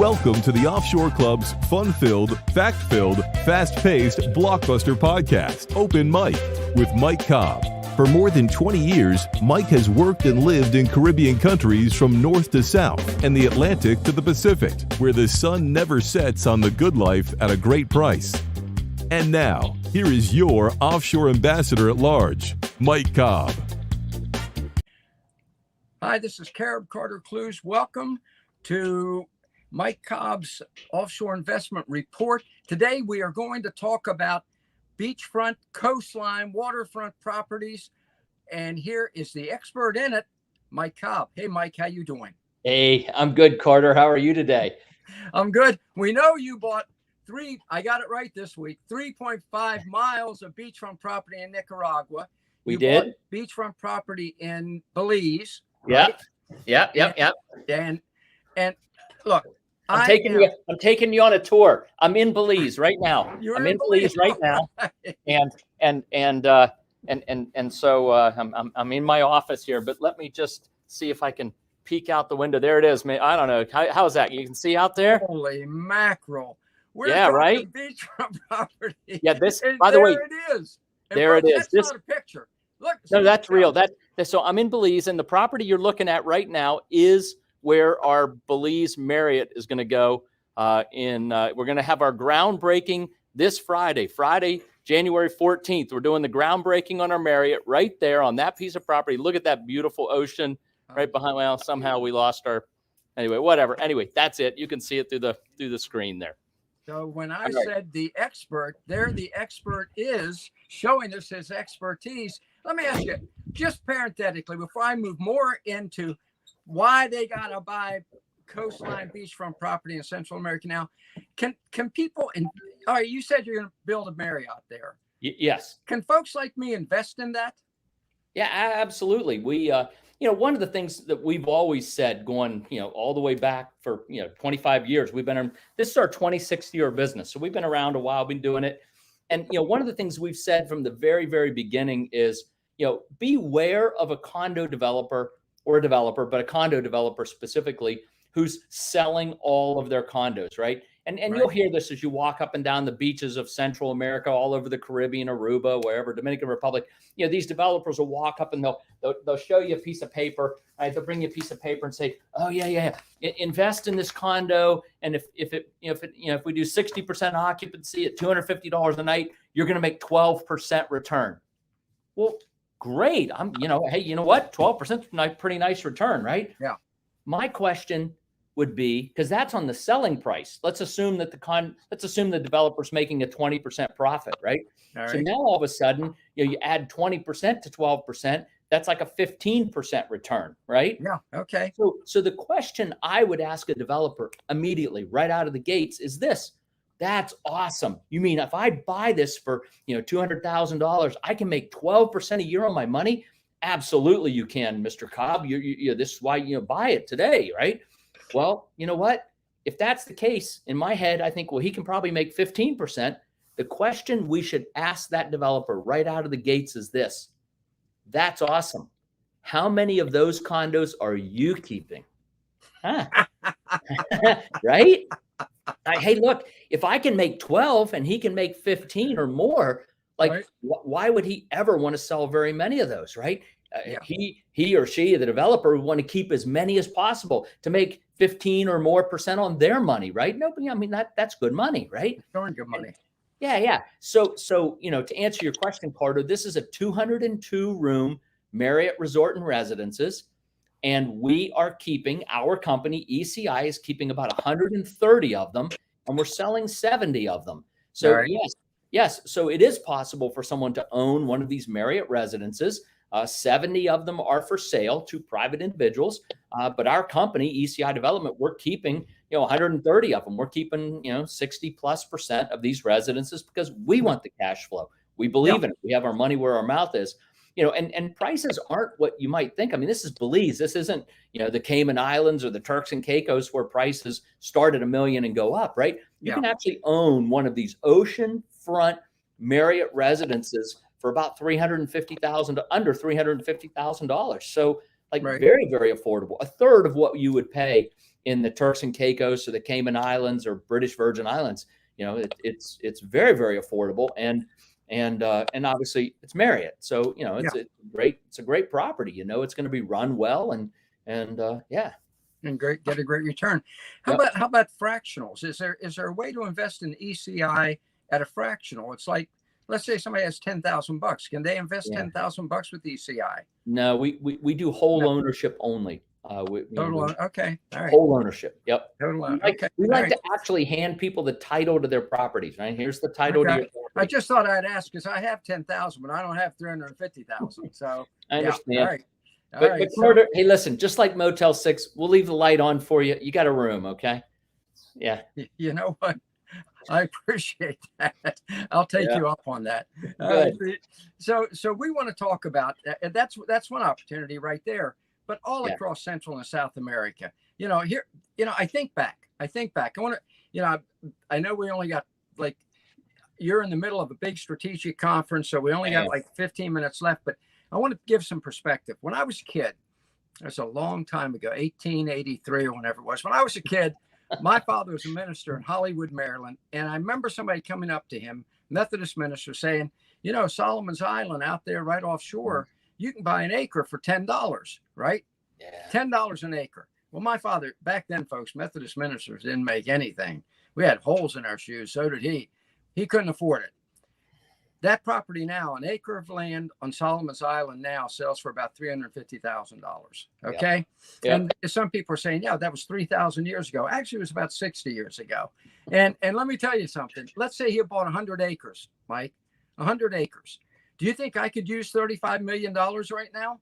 Welcome to the Offshore Club's fun-filled, fact-filled, fast-paced blockbuster podcast, Open Mike, with Mike Cobb. For more than 20 years, Mike has worked and lived in Caribbean countries from north to south and the Atlantic to the Pacific, where the sun never sets on the good life at a great price. And now, here is your offshore ambassador at large, Mike Cobb. Hi, this is Carib Carter-Clues. Welcome to Mike Cobb's Offshore Investment Report. Today, we are going to talk about beachfront, coastline, waterfront properties. And here is the expert in it, Mike Cobb. Hey, Mike, how you doing? Hey, I'm good, Carter. How are you today? I'm good. We know you bought I got it right this week, 3.5 miles of beachfront property in Nicaragua. We did. Bought beachfront property in Belize. Right? Yeah. And look, I'm taking you on a tour. I'm in Belize right now. I'm in Belize right now, and so I'm in my office here. But let me just see if I can peek out the window. There it is, man. I don't know how's that. You can see out there. Holy mackerel! Right. Beachfront property. Yeah, by the way, it is. There it is. That's not a picture. Look. No, that's real. So I'm in Belize, and the property you're looking at right now is where our Belize Marriott is going to go. We're going to have our groundbreaking this Friday, January 14th. We're doing the groundbreaking on our Marriott right there on that piece of property. Look at that beautiful ocean right behind. Well, somehow we lost our. Anyway, whatever. Anyway, that's it. You can see it through the screen there. So when I said the expert, the expert is showing us his expertise. Let me ask you, just parenthetically, before I move more into why they got to buy coastline beachfront property in Central America now, can people, all right, you said you're going to build a Marriott there. Yes. Can folks like me invest in that? Yeah, absolutely. We, one of the things that we've always said going, all the way back for, 25 years, this is our 26th year of business. So we've been around a while, been doing it. And, one of the things we've said from the very, very beginning is, beware of a condo developer or a developer, but a condo developer specifically, who's selling all of their condos, right? And right. You'll hear this as you walk up and down the beaches of Central America, all over the Caribbean, Aruba, wherever, Dominican Republic. These developers will walk up and they'll show you a piece of paper, right? They'll bring you a piece of paper and say, "Oh yeah, invest in this condo, and if we do 60% occupancy at $250 a night, you're going to make 12% return." Well, great. Hey, you know what? 12% is a pretty nice return, right? Yeah. My question would be, because that's on the selling price. Let's assume that the developer's making a 20% profit, right? All right. So now all of a sudden, you add 20% to 12%, that's like a 15% return, right? Yeah. Okay. So the question I would ask a developer immediately, right out of the gates, is this: that's awesome. You mean if I buy this for, $200,000, I can make 12% a year on my money? Absolutely, you can, Mr. Cobb. This is why buy it today, right? Well, you know what? If that's the case, in my head, I think, well, he can probably make 15%. The question we should ask that developer right out of the gates is this: that's awesome. How many of those condos are you keeping? Huh? Right? Hey, look, if I can make 12 and he can make 15 or more, right. Why would he ever want to sell very many of those, right? Yeah. He or she, the developer, would want to keep as many as possible to make 15 or more % on their money, right? Nobody, that's good money, right? Darn good money. Yeah. So to answer your question, Carter, this is a 202-room Marriott Resort and Residences, and we are keeping, our company, ECI, is keeping about 130 of them, and we're selling 70 of them. So right. Yes. So it is possible for someone to own one of these Marriott residences. 70 of them are for sale to private individuals. But our company, ECI Development, we're keeping, 130 of them. We're keeping, 60+% of these residences because we want the cash flow. We believe in it. We have our money where our mouth is. And prices aren't what you might think. I mean, this is Belize. This isn't, the Cayman Islands or the Turks and Caicos where prices start at $1 million and go up, right? You can actually own one of these oceanfront Marriott residences for about $350,000 to under $350,000. So very, very affordable. A third of what you would pay in the Turks and Caicos or the Cayman Islands or British Virgin Islands. You know, it's very, very affordable, and obviously it's Marriott. So, you know, it's a great property. You know, it's going to be run well, and yeah. And get a great return. How about fractionals? Is there a way to invest in ECI at a fractional? It's like, let's say somebody has $10,000. Can they invest $10,000 with ECI? No, we do whole ownership only. Okay. All right. Whole ownership. Yep. We like to actually hand people the title to their proproperties, right? Here's the title to your property. I just thought I'd ask because I have 10,000, but I don't have 350,000. So I understand. All right. But Carter, hey, listen, just like Motel 6, we'll leave the light on for you. You got a room, okay? Yeah. You know what? I appreciate that. I'll take you up on that. So we want to talk about that's one opportunity right there. But all across Central and South America, you know, here, you know, I think back. I want to, you know, I know we only got like, you're in the middle of a big strategic conference, so we only got like 15 minutes left. But I want to give some perspective. When I was a kid, that's a long time ago, 1883 or whenever it was. When I was a kid, my father was a minister in Hollywood, Maryland. And I remember somebody coming up to him, Methodist minister, saying, you know, Solomon's Island out there right offshore, you can buy an acre for $10, right? Yeah. $10 an acre. Well, my father, back then, folks, Methodist ministers didn't make anything. We had holes in our shoes. So did he. He couldn't afford it. That property now, an acre of land on Solomon's Island now sells for about $350,000. Okay. Yep. And some people are saying, yeah, that was 3,000 years ago. Actually, it was about 60 years ago. And let me tell you something. Let's say he bought 100 acres, Mike, 100 acres. Do you think I could use $35 million right now?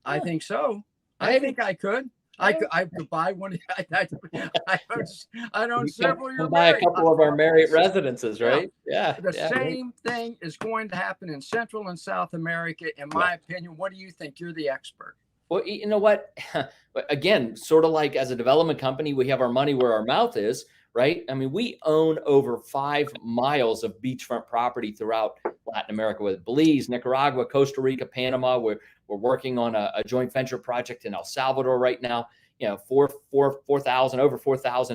Yeah. I think so. I think I could. I could buy one. I own several. We'll buy a couple of our Marriott residences, right? Yeah. The same thing is going to happen in Central and South America, in my opinion. What do you think? You're the expert. Well, you know what? Again, sort of like as a development company, we have our money where our mouth is, right? I mean, we own over 5 miles of beachfront property throughout Latin America with Belize, Nicaragua, Costa Rica, Panama. We're working on a joint venture project in El Salvador right now. You know, 4,000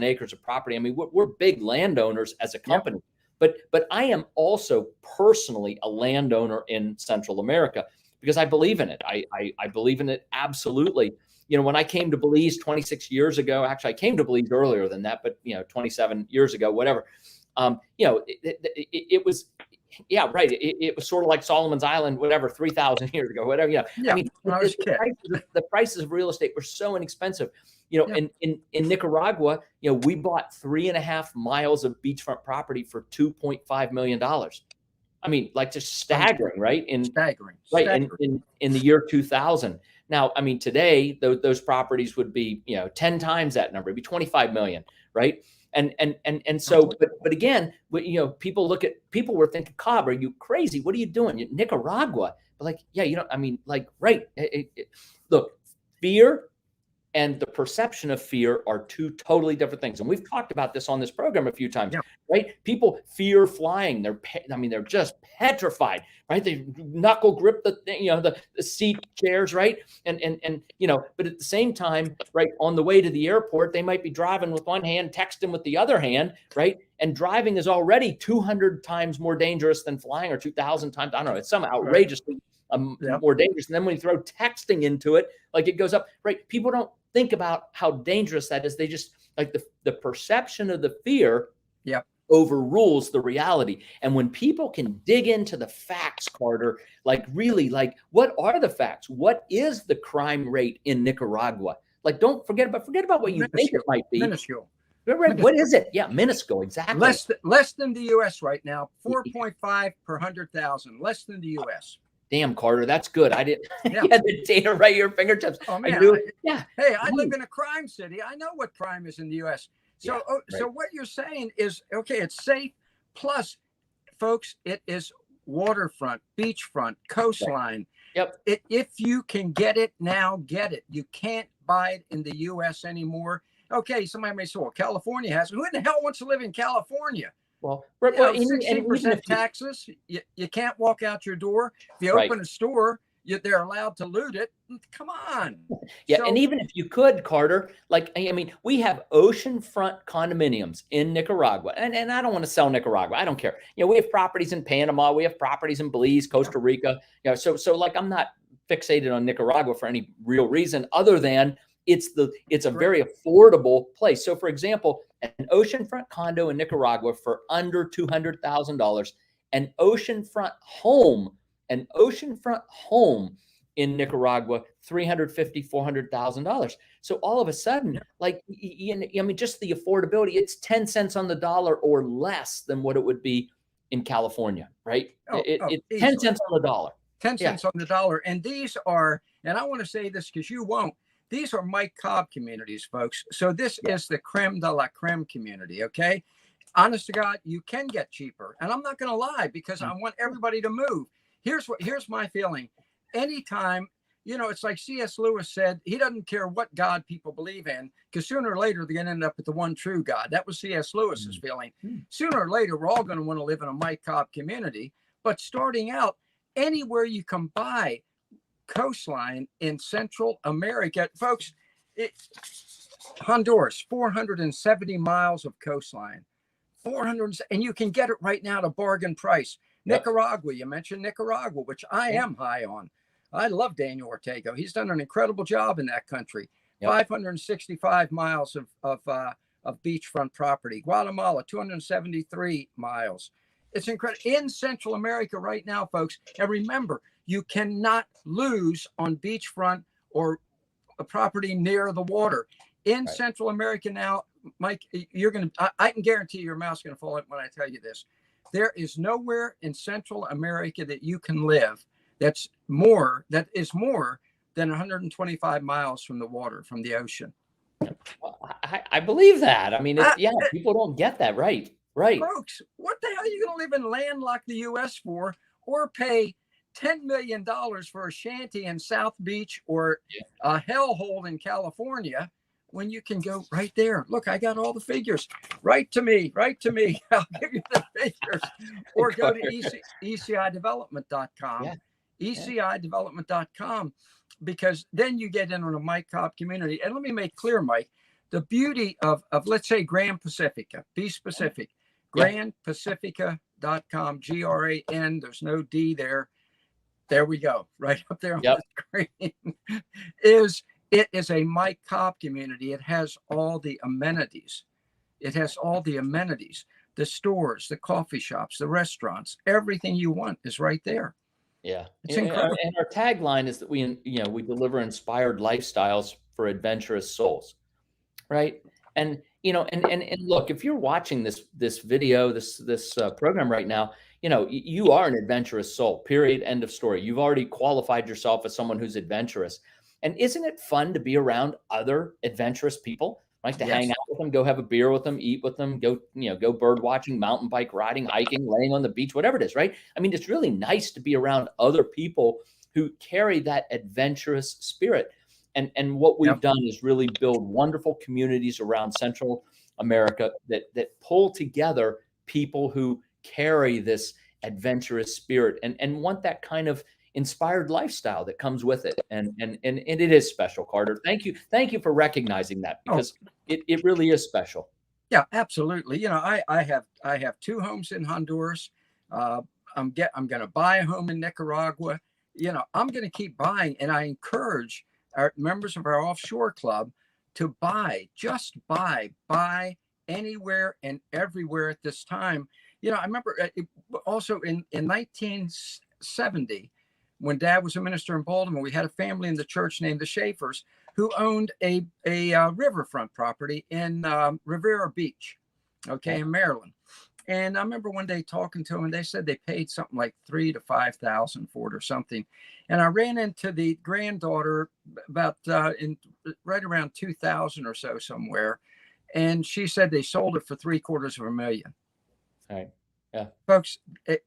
acres of property. I mean, we're big landowners as a company, but I am also personally a landowner in Central America because I believe in it. I believe in it absolutely. You know, when I came to Belize 26 years ago, actually I came to Belize earlier than that, but 27 years ago, whatever. It was. Yeah, right. It was sort of like Solomon's Island, whatever, 3,000 years ago, whatever. I mean, the prices of real estate were so inexpensive. In Nicaragua, we bought 3.5 miles of beachfront property for $2.5 million. I mean, like just staggering, right? Staggering. Right. In the year 2000. Now, I mean, today those properties would be, 10 times that number. It'd be 25 million, right? And so, but again, people were thinking, Cobb, are you crazy? What are you doing? Nicaragua. But like, yeah, right. Look, fear and the perception of fear are two totally different things. And we've talked about this on this program a few times, right? People fear flying. They're just petrified, right? They knuckle grip the seat chairs, right? And but at the same time, right, on the way to the airport, they might be driving with one hand, texting with the other hand, right? And driving is already 200 times more dangerous than flying, or 2,000 times. I don't know. It's some outrageously more dangerous. And then when you throw texting into it, like it goes up, right? People don't think about how dangerous that is. They just like the perception of the fear overrules the reality. And when people can dig into the facts, Carter, like really, like what are the facts? What is the crime rate in Nicaragua? Like, don't forget about what you think it might be. Minuscule. Right. What is it? Yeah, minuscule, exactly. Less than the U.S. right now, 4.5 per 100,000, less than the U.S. Damn, Carter, that's good. I didn't have the data right at your fingertips. Oh, man. Hey, I live in a crime city. I know what crime is in the U.S. So, so what you're saying is, okay, it's safe. Plus, folks, it is waterfront, beachfront, coastline. Yep. If you can get it now, get it. You can't buy it in the U.S. anymore. Okay, somebody may say, well, California has it. Who in the hell wants to live in California? Well, 16% taxes. You can't walk out your door. If you open a store, they're allowed to loot it. Come on. Yeah, So, and even if you could, Carter, like, I mean, we have oceanfront condominiums in Nicaragua, and I don't want to sell Nicaragua. I don't care. You know, we have properties in Panama, we have properties in Belize, Costa Rica. You know, so like, I'm not fixated on Nicaragua for any real reason other than it's a very affordable place. So, for example, an oceanfront condo in Nicaragua for under $200,000, an oceanfront home in Nicaragua, $350,000, $400,000. So all of a sudden, like, I mean, just the affordability, it's 10 cents on the dollar or less than what it would be in California, right? It's 10 cents on the dollar. 10 cents on the dollar. And these are, and I want to say this because you won't, these are Mike Cobb communities, folks. So this is the creme de la creme community, okay? Honest to God, you can get cheaper. And I'm not going to lie because I want everybody to move. Here's my feeling. Anytime, you know, it's like C.S. Lewis said, he doesn't care what God people believe in, because sooner or later they're going to end up with the one true God. That was C.S. Lewis's feeling. Sooner or later, we're all going to want to live in a Mike Cobb community. But starting out, anywhere you can buy coastline in Central America, folks, Honduras, 470 miles of coastline, 400, and you can get it right now at a bargain price. Nicaragua, you mentioned Nicaragua, which I am high on. I love Daniel Ortega. He's done an incredible job in that country. 565 miles of beachfront property. Guatemala, 273 miles. It's incredible. In Central America right now, folks. And remember, you cannot lose on beachfront or a property near the water. In Central America now, Mike, I can guarantee your mouth's going to fall when I tell you this. There is nowhere in Central America that you can live that is more than 125 miles from the water, from the ocean. Well, I believe that. I mean, people don't get that. Right. Folks, what the hell are you going to live in landlocked the U.S. for, or pay $10 million for a shanty in South Beach or a hellhole in California when you can go right there? Look, I got all the figures. Write to me. I'll give you the figures. Or go to ecidevelopment.com. ecidevelopment.com, because then you get in on a Mike Cobb community. And let me make clear, Mike, the beauty of let's say Grand Pacifica, be specific, grandpacifica.com, GRAN, there's no D there. There we go, right up there on the screen. It is a Mike Cobb community. It has all the amenities. The stores, the coffee shops, the restaurants, everything you want is right there. Yeah. It's incredible. And our tagline is that we deliver inspired lifestyles for adventurous souls. Right. And, and look, if you're watching this video, this program right now, you are an adventurous soul, period. End of story. You've already qualified yourself as someone who's adventurous. And isn't it fun to be around other adventurous people? Like to hang out with them, go have a beer with them, eat with them, go bird watching, mountain bike riding, hiking, laying on the beach, whatever it is, right? I mean, it's really nice to be around other people who carry that adventurous spirit. And what we've done is really build wonderful communities around Central America that pull together people who carry this adventurous spirit and want that kind of inspired lifestyle that comes with it. And it is special, Carter. Thank you for recognizing that, because it really is special. Yeah, absolutely. I have 2 homes in Honduras. I'm going to buy a home in Nicaragua. I'm going to keep buying, and I encourage our members of our offshore club to buy anywhere and everywhere at this time. I remember also in 1970, when Dad was a minister in Baltimore, we had a family in the church named the Schaefers who owned a riverfront property in Rivera Beach, in Maryland. And I remember one day talking to them, and they said they paid something like $3,000 to $5,000 for it or something. And I ran into the granddaughter about right around 2000 or so somewhere, and she said they sold it for $750,000. All right. Yeah, folks,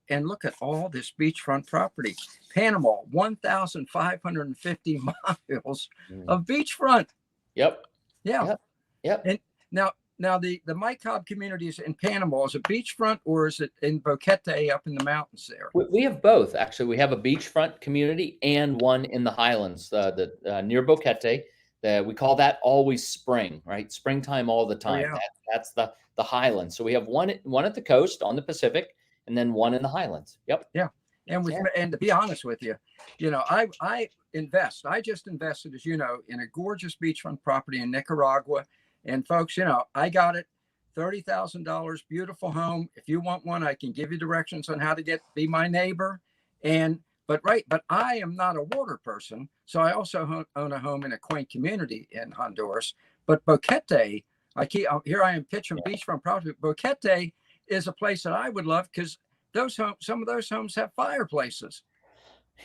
and look at all this beachfront property. Panama, 1,550 miles of beachfront. Yep. Yeah. Yep. And now Now the Mike Cobb communities in Panama, is it beachfront or is it in Boquete up in the mountains there? We have both, actually. We have a beachfront community and one in the Highlands, near Boquete. We call that always spring, right? Springtime all the time. Yeah. That's the Highlands. So we have one at the coast on the Pacific, and then one in the Highlands. Yep. Yeah. And to be honest with you, I invest. I just invested, as you know, in a gorgeous beachfront property in Nicaragua. And folks, I got it. $30,000, beautiful home. If you want one, I can give you directions on how to be my neighbor. But I am not a water person. So I also own a home in a quaint community in Honduras. But Boquete, here I am pitching beachfront property. Boquete is a place that I would love because some of those homes have fireplaces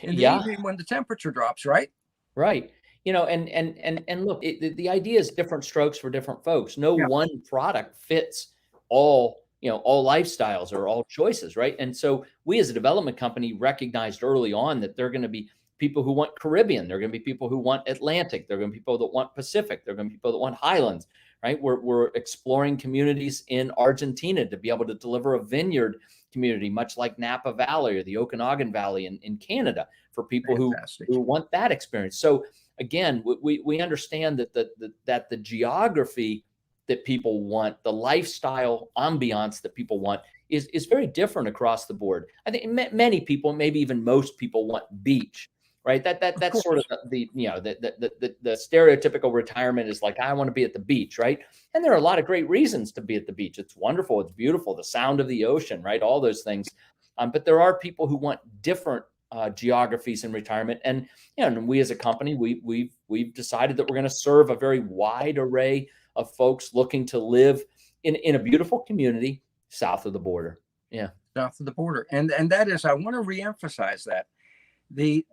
in the evening when the temperature drops, right? Right. And look, the idea is different strokes for different folks. No one product fits all lifestyles or all choices, right? And so we as a development company recognized early on that there are going to be people who want Caribbean. There are going to be people who want Atlantic. There are going to be people that want Pacific. There are going to be people that want Highlands, right? We're exploring communities in Argentina to be able to deliver a vineyard community, much like Napa Valley or the Okanagan Valley in Canada, for people who want that experience. So again, we understand that the geography that people want, the lifestyle ambiance that people want is very different across the board. I think many people, maybe even most people, want beach, right? That's sort of the stereotypical retirement is like, I want to be at the beach, right? And there are a lot of great reasons to be at the beach. It's wonderful, it's beautiful, the sound of the ocean, right? All those things. But there are people who want different geographies in retirement, and we as a company, we've decided that we're going to serve a very wide array of folks looking to live in a beautiful community south of the border. Yeah, south of the border, and that is, I want to reemphasize that the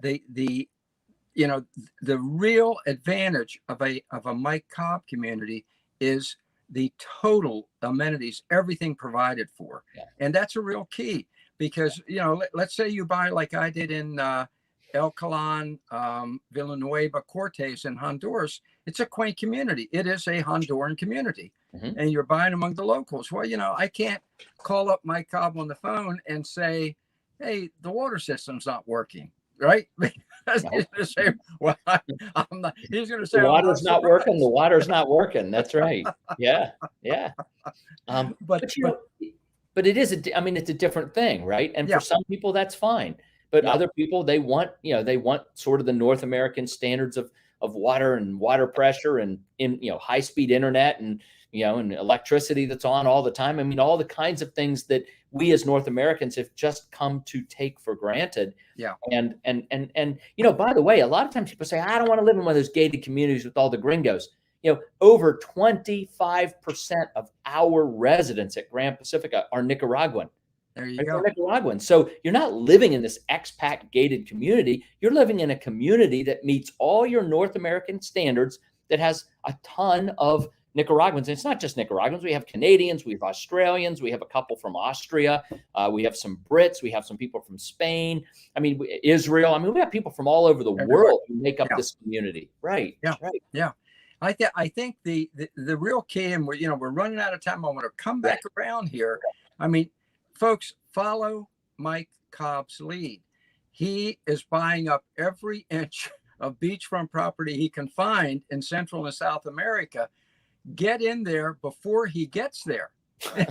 real advantage of a Mike Cobb community is the total amenities, everything provided for, and that's a real key. Because, let's say you buy like I did in El Calan, Villanueva, Cortes in Honduras. It's a quaint community. It is a Honduran community. Mm-hmm. And you're buying among the locals. Well, I can't call up Mike Cobb on the phone and say, hey, the water system's not working, right? He's going to say, well, I'm not. He's going to say, the water's not working. The water's not working. That's right. Yeah. But it is it's a different thing, right? And for some people, that's fine. But other people, they want sort of the North American standards of water and water pressure and high speed internet and electricity that's on all the time. I mean, all the kinds of things that we as North Americans have just come to take for granted. Yeah. And by the way, a lot of times people say, I don't want to live in one of those gated communities with all the gringos. Over 25% of our residents at Grand Pacifica are Nicaraguan. There you go. Nicaraguan. So you're not living in this expat gated community. You're living in a community that meets all your North American standards, that has a ton of Nicaraguans. And it's not just Nicaraguans. We have Canadians, we have Australians, we have a couple from Austria, we have some Brits, we have some people from Spain. I mean, Israel. I mean, we have people from all over the world who make up this community. Right. Yeah. Right. Yeah. I think the real key, and we're running out of time. I want to come back around here. I mean, folks, follow Mike Cobb's lead. He is buying up every inch of beachfront property he can find in Central and South America. Get in there before he gets there.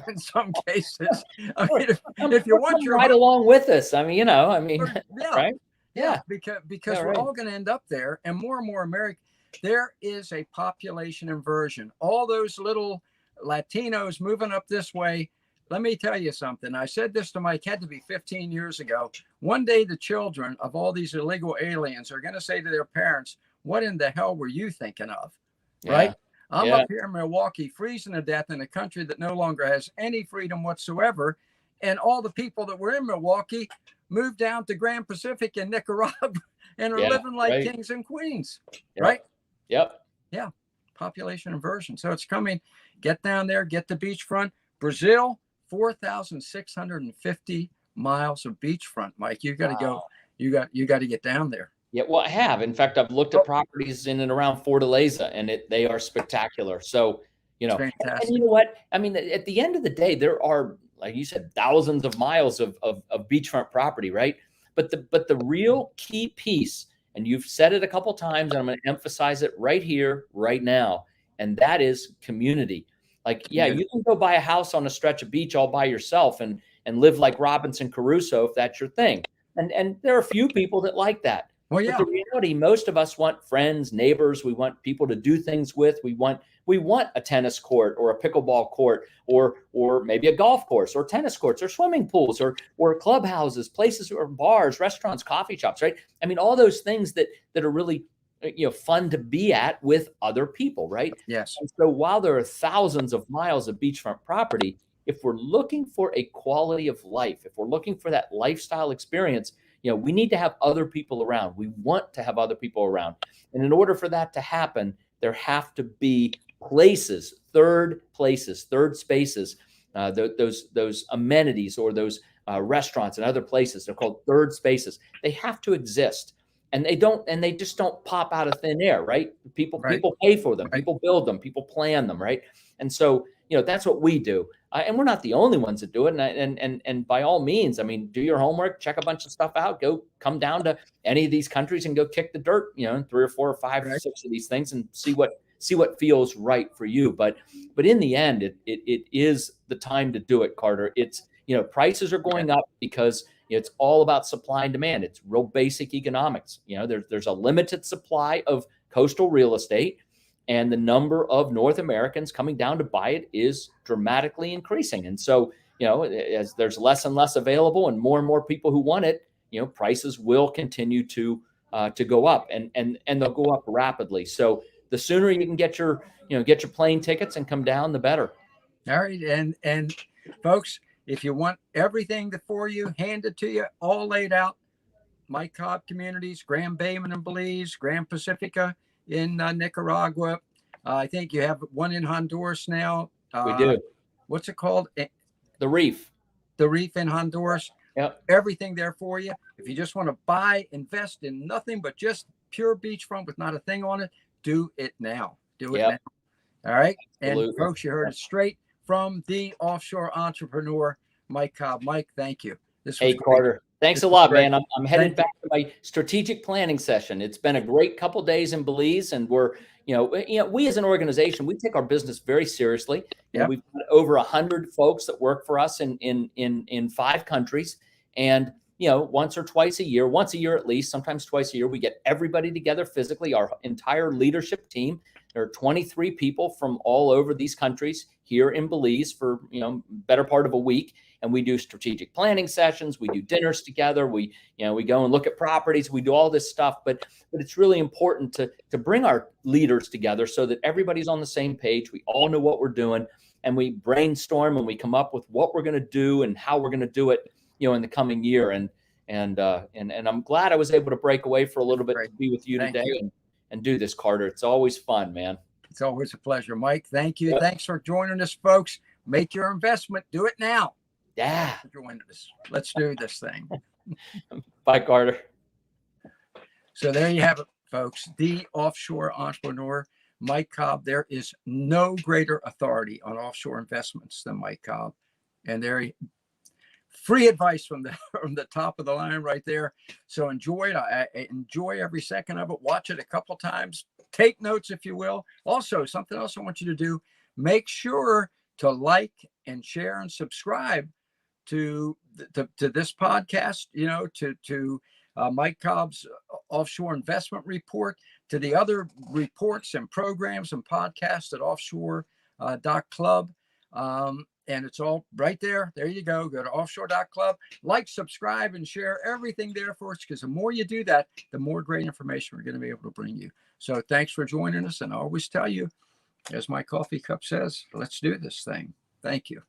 In some cases, I mean, if you want your right along with us, right? Yeah, because we're all going to end up there, and more American. There is a population inversion. All those little Latinos moving up this way. Let me tell you something. I said this to Mike, had to be 15 years ago. One day, the children of all these illegal aliens are going to say to their parents, what in the hell were you thinking of? Yeah. Right? I'm up here in Milwaukee, freezing to death in a country that no longer has any freedom whatsoever. And all the people that were in Milwaukee moved down to Grand Pacific in Nicaragua and are living like kings and queens. Right? Yep. Yeah. Population inversion. So it's coming. Get down there, get the beachfront. Brazil, 4,650 miles of beachfront, Mike. You got to go. You got to get down there. Yeah, well, I have. In fact, I've looked at properties in and around Fortaleza, and they are spectacular. So, you know. Fantastic. And you know what? I mean, at the end of the day, there are, like you said, thousands of miles of beachfront property, right? But the real key piece, and you've said it a couple times, and I'm going to emphasize it right here, right now, and that is community. Like, yeah, you can go buy a house on a stretch of beach all by yourself and live like Robinson Crusoe if that's your thing. And there are a few people that like that. Well, yeah. But the reality, most of us want friends, neighbors. We want people to do things with. We want a tennis court or a pickleball court or maybe a golf course or tennis courts or swimming pools or clubhouses, places or bars, restaurants, coffee shops, right? I mean, all those things that are really, fun to be at with other people, right? Yes. And so while there are thousands of miles of beachfront property, if we're looking for a quality of life, if we're looking for that lifestyle experience, we need to have other people around. We want to have other people around. And in order for that to happen, there have to be places, third spaces, those amenities or those restaurants and other places. They're called third spaces. They have to exist. And they just don't pop out of thin air, right? People pay for them, people build them, people plan them, right? And so, that's what we do. And we're not the only ones that do it. And by all means, I mean, do your homework, check a bunch of stuff out, come down to any of these countries and go kick the dirt, in 3 or 4 or 5 or 6 of these things and see what feels right for you. But in the end, it is the time to do it, Carter. It's, prices are going up because it's all about supply and demand. It's real basic economics. There's a limited supply of coastal real estate, and the number of North Americans coming down to buy it is dramatically increasing. And so, as there's less and less available and more people who want it, prices will continue to go up, and they'll go up rapidly. So the sooner you can get your plane tickets and come down, the better. All right. And folks, if you want everything for you, handed to you, all laid out, Mike Cobb Communities, Grand Bayman in Belize, Grand Pacifica in Nicaragua. I think you have one in Honduras now. We do. What's it called? The Reef. The Reef in Honduras. Yep. Everything there for you. If you just want to buy, invest in nothing but just pure beachfront with not a thing on it, do it now. Do it now. All right. Absolutely. And folks, you heard it straight from the offshore entrepreneur, Mike Cobb. Mike, thank you. Hey, Carter. Thanks a lot, man. I'm headed back to my strategic planning session. It's been a great couple days in Belize, and we're, we as an organization, we take our business very seriously. Yep. We've got over 100 folks that work for us in 5 countries, and once or twice a year, once a year at least, sometimes twice a year, we get everybody together physically, our entire leadership team. There are 23 people from all over these countries here in Belize for, better part of a week. And we do strategic planning sessions. We do dinners together. We go and look at properties. We do all this stuff. But it's really important to bring our leaders together so that everybody's on the same page. We all know what we're doing, and we brainstorm and we come up with what we're going to do and how we're going to do it, in the coming year. And I'm glad I was able to break away for a little bit to be with you today and do this, Carter. It's always fun, man. It's always a pleasure, Mike. Thank you. Yep. Thanks for joining us, folks. Make your investment. Do it now. Yeah. Join us. Let's do this thing. Bye, Carter. So there you have it, folks. The offshore entrepreneur, Mike Cobb. There is no greater authority on offshore investments than Mike Cobb. And there, free advice from the top of the line right there. So enjoy it. I enjoy every second of it. Watch it a couple times. Take notes, if you will. Also, something else I want you to do, make sure to like and share and subscribe to this podcast, to Mike Cobb's Offshore Investment Report, to the other reports and programs and podcasts at offshore.club. And it's all right there. There you go. Go to offshore.club, like, subscribe, and share everything there for us, because the more you do that, the more great information we're going to be able to bring you. So thanks for joining us. And I always tell you, as my coffee cup says, let's do this thing. Thank you.